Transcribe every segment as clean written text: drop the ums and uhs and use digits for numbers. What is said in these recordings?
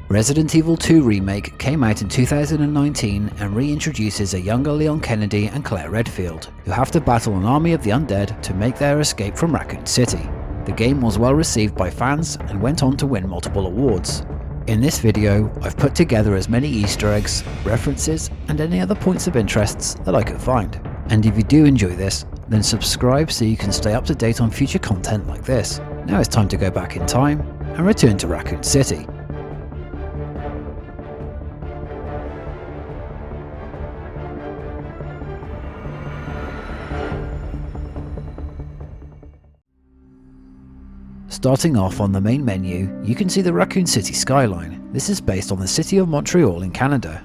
Resident Evil 2 Remake came out in 2019 and reintroduces a younger Leon Kennedy and Claire Redfield, who have to battle an army of the undead to make their escape from Raccoon City. The game was well received by fans and went on to win multiple awards. In this video, I've put together as many Easter eggs, references, and any other points of interest that I could find. And if you do enjoy this, then subscribe so you can stay up to date on future content like this. Now it's time to go back in time and return to Raccoon City. Starting off on the main menu, you can see the Raccoon City skyline. This is based on the city of Montreal in Canada.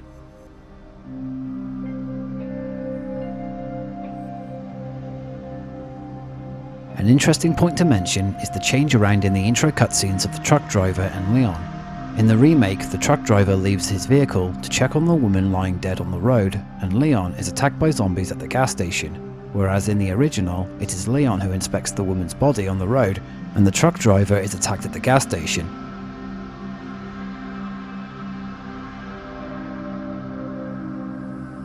An interesting point to mention is the change around in the intro cutscenes of the truck driver and Leon. In the remake, the truck driver leaves his vehicle to check on the woman lying dead on the road, and Leon is attacked by zombies at the gas station, whereas in the original, it is Leon who inspects the woman's body on the road, and the truck driver is attacked at the gas station.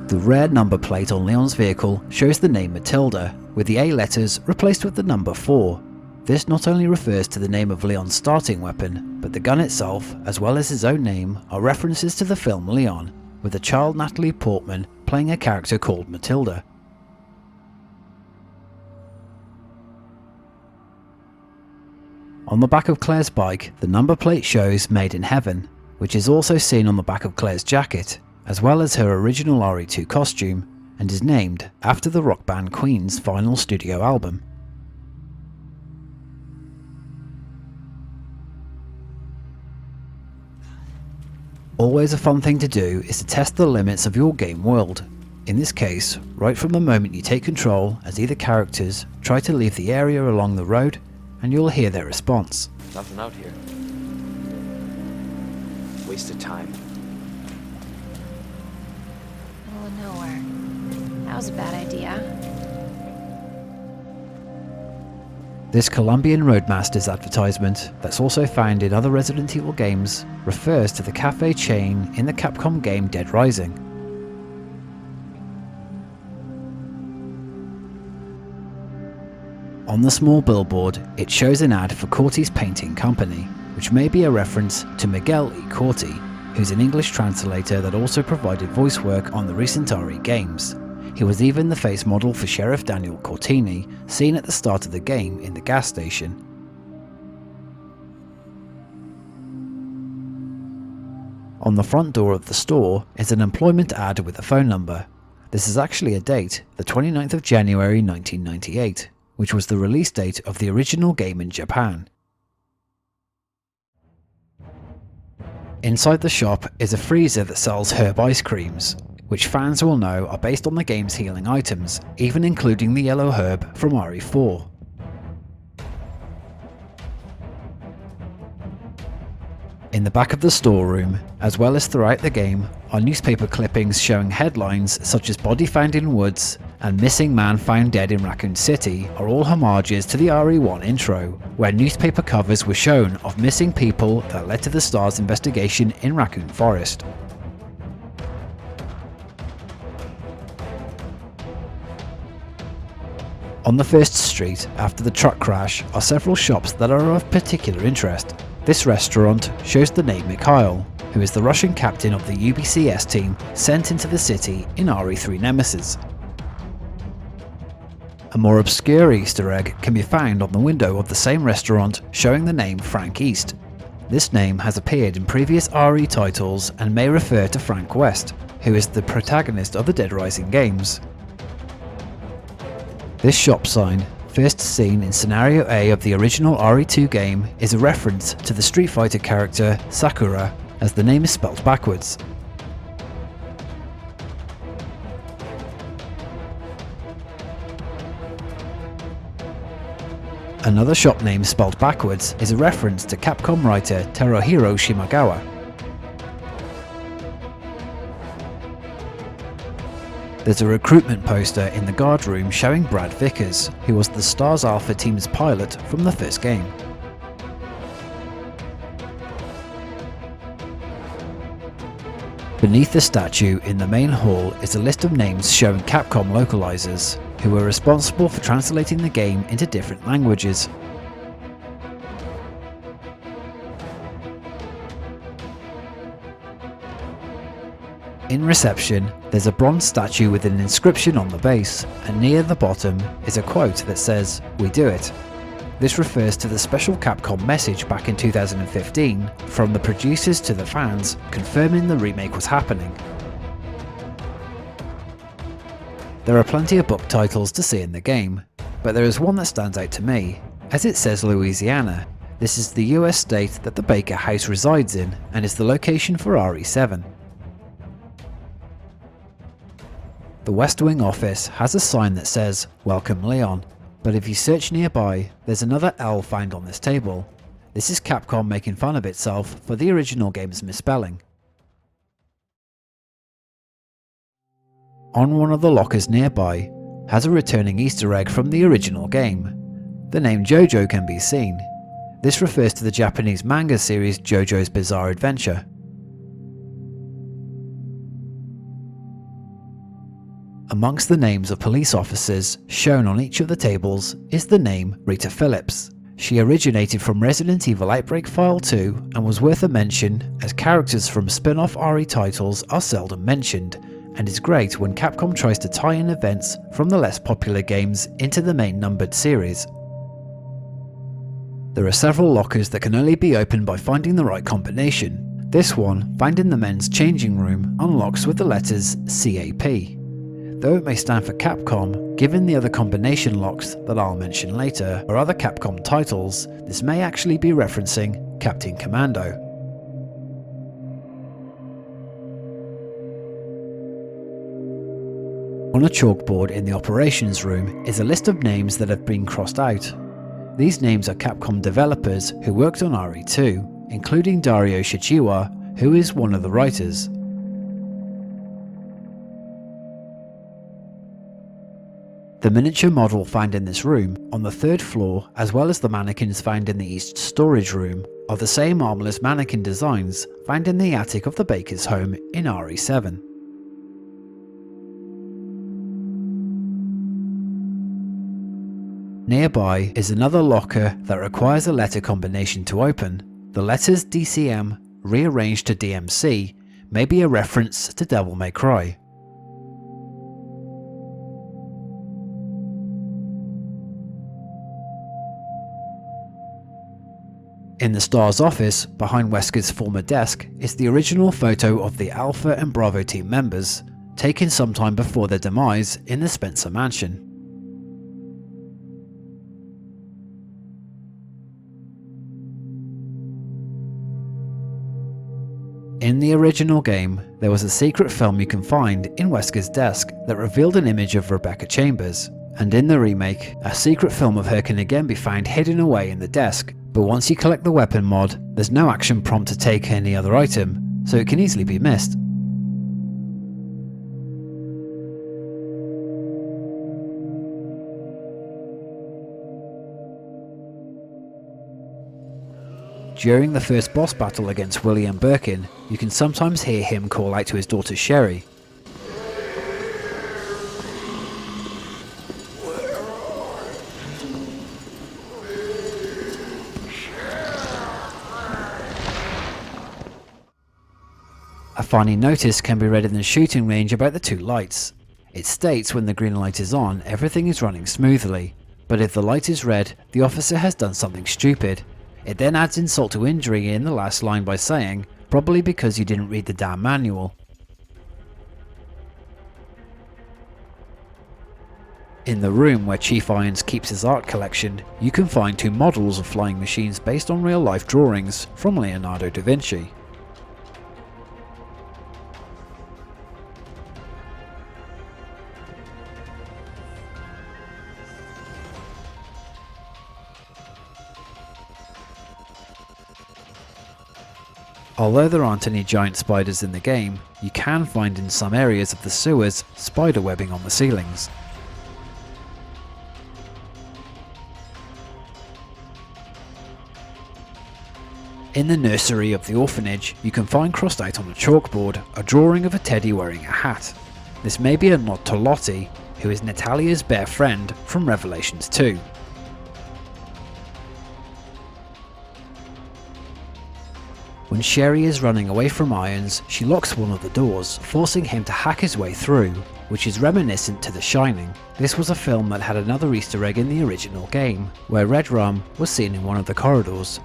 The rare number plate on Leon's vehicle shows the name Matilda, with the A letters replaced with the number 4. This not only refers to the name of Leon's starting weapon, but the gun itself, as well as his own name, are references to the film Leon, with the child Natalie Portman playing a character called Matilda. On the back of Claire's bike, the number plate shows Made in Heaven, which is also seen on the back of Claire's jacket, as well as her original RE2 costume, and is named after the rock band Queen's final studio album. Always a fun thing to do is to test the limits of your game world. In this case, right from the moment you take control, as either characters try to leave the area along the road, and you'll hear their response. Nothing out here. Wasted time. Middle of nowhere. That was a bad idea. This Colombian Roadmasters advertisement, that's also found in other Resident Evil games, refers to the cafe chain in the Capcom game Dead Rising. On the small billboard, it shows an ad for Corti's Painting Company, which may be a reference to Miguel E. Corti, who's an English translator that also provided voice work on the recent RE games. He was even the face model for Sheriff Daniel Cortini, seen at the start of the game in the gas station. On the front door of the store is an employment ad with a phone number. This is actually a date, the 29th of January 1998. Which was the release date of the original game in Japan. Inside the shop is a freezer that sells herb ice creams, which fans will know are based on the game's healing items, even including the yellow herb from RE4. In the back of the storeroom, as well as throughout the game, are newspaper clippings showing headlines such as Body Found in Woods and Missing Man Found Dead in Raccoon City are all homages to the RE1 intro, where newspaper covers were shown of missing people that led to the STAR's investigation in Raccoon Forest. On the first street, after the truck crash, are several shops that are of particular interest. This restaurant shows the name Mikhail, who is the Russian captain of the UBCS team sent into the city in RE3 Nemesis. A more obscure Easter egg can be found on the window of the same restaurant showing the name Frank East. This name has appeared in previous RE titles and may refer to Frank West, who is the protagonist of the Dead Rising games. This shop sign, first seen in Scenario A of the original RE2 game, is a reference to the Street Fighter character Sakura, as the name is spelled backwards. Another shop name spelled backwards is a reference to Capcom writer Teruhiro Shimagawa. There's a recruitment poster in the guard room showing Brad Vickers, who was the STARS Alpha team's pilot from the first game. Beneath the statue in the main hall is a list of names showing Capcom localizers, who were responsible for translating the game into different languages. In reception, there's a bronze statue with an inscription on the base, and near the bottom is a quote that says, "We do it." This refers to the special Capcom message back in 2015 from the producers to the fans confirming the remake was happening. There are plenty of book titles to see in the game, but there is one that stands out to me, as it says Louisiana. This is the US state that the Baker house resides in and is the location for RE7. The West Wing office has a sign that says "Welcome Leon," but if you search nearby, there's another L found on this table. This is Capcom making fun of itself for the original game's misspelling. On one of the lockers nearby has a returning Easter egg from the original game. The name JoJo can be seen. This refers to the Japanese manga series JoJo's Bizarre Adventure. Amongst the names of police officers shown on each of the tables is the name Rita Phillips. She originated from Resident Evil Outbreak File 2 and was worth a mention, as characters from spin-off RE titles are seldom mentioned, and is great when Capcom tries to tie in events from the less popular games into the main numbered series. There are several lockers that can only be opened by finding the right combination. This one, found in the men's changing room, unlocks with the letters CAP. Though it may stand for Capcom, given the other combination locks that I'll mention later are other Capcom titles, this may actually be referencing Captain Commando. On a chalkboard in the operations room is a list of names that have been crossed out. These names are Capcom developers who worked on RE2, including Dario Shichiwa, who is one of the writers. The miniature model found in this room, on the third floor, as well as the mannequins found in the east storage room, are the same armless mannequin designs found in the attic of the Baker's home in RE7. Nearby is another locker that requires a letter combination to open. The letters DCM, rearranged to DMC, may be a reference to Devil May Cry. In the Star's office, behind Wesker's former desk, is the original photo of the Alpha and Bravo team members, taken sometime before their demise in the Spencer mansion. In the original game, there was a secret film you can find in Wesker's desk that revealed an image of Rebecca Chambers, and in the remake, a secret film of her can again be found hidden away in the desk, but once you collect the weapon mod, there's no action prompt to take any other item, so it can easily be missed. During the first boss battle against William Birkin, you can sometimes hear him call out to his daughter Sherry. A funny notice can be read in the shooting range about the two lights. It states when the green light is on, everything is running smoothly, but if the light is red, the officer has done something stupid. It then adds insult to injury in the last line by saying, probably because you didn't read the damn manual. In the room where Chief Irons keeps his art collection, you can find two models of flying machines based on real-life drawings from Leonardo da Vinci. Although there aren't any giant spiders in the game, you can find in some areas of the sewers spider webbing on the ceilings. In the nursery of the orphanage, you can find crossed out on a chalkboard a drawing of a teddy wearing a hat. This may be a nod to Lottie, who is Natalia's bear friend from Revelations 2. When Sherry is running away from Irons, she locks one of the doors, forcing him to hack his way through, which is reminiscent to The Shining. This was a film that had another Easter egg in the original game, where Red Rum was seen in one of the corridors.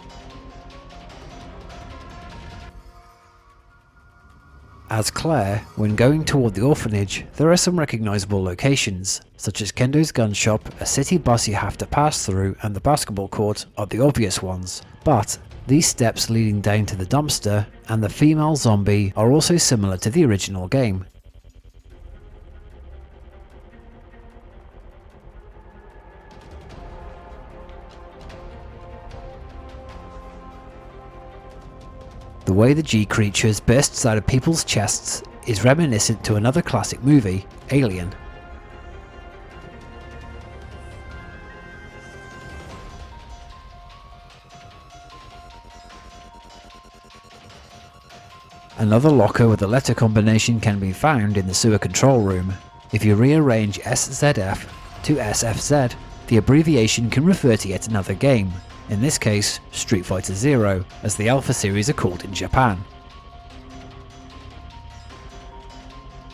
As Claire, when going toward the orphanage, there are some recognisable locations, such as Kendo's gun shop, a city bus you have to pass through, and the basketball court are the obvious ones, but these steps leading down to the dumpster and the female zombie are also similar to the original game. The way the G creatures bursts out of people's chests is reminiscent to another classic movie, Alien. Another locker with a letter combination can be found in the sewer control room. If you rearrange SZF to SFZ, the abbreviation can refer to yet another game, in this case Street Fighter Zero, as the Alpha series are called in Japan.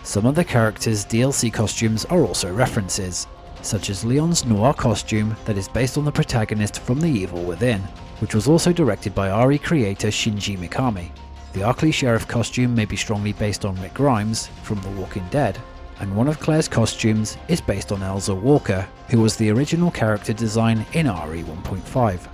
Some of the characters' DLC costumes are also references, such as Leon's noir costume that is based on the protagonist from The Evil Within, which was also directed by RE creator Shinji Mikami. The Arkley Sheriff costume may be strongly based on Rick Grimes from The Walking Dead, and one of Claire's costumes is based on Elza Walker, who was the original character design in RE 1.5.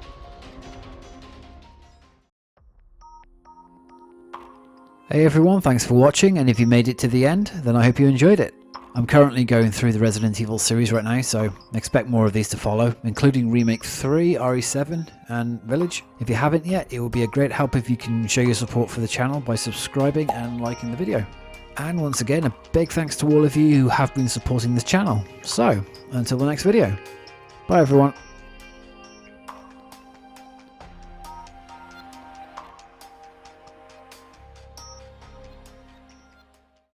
Hey everyone, thanks for watching, and if you made it to the end, then I hope you enjoyed it. I'm currently going through the Resident Evil series right now, so expect more of these to follow, including Remake 3, RE7 and Village. If you haven't yet, it would be a great help if you can show your support for the channel by subscribing and liking the video. And once again, a big thanks to all of you who have been supporting this channel. So, until the next video, bye everyone.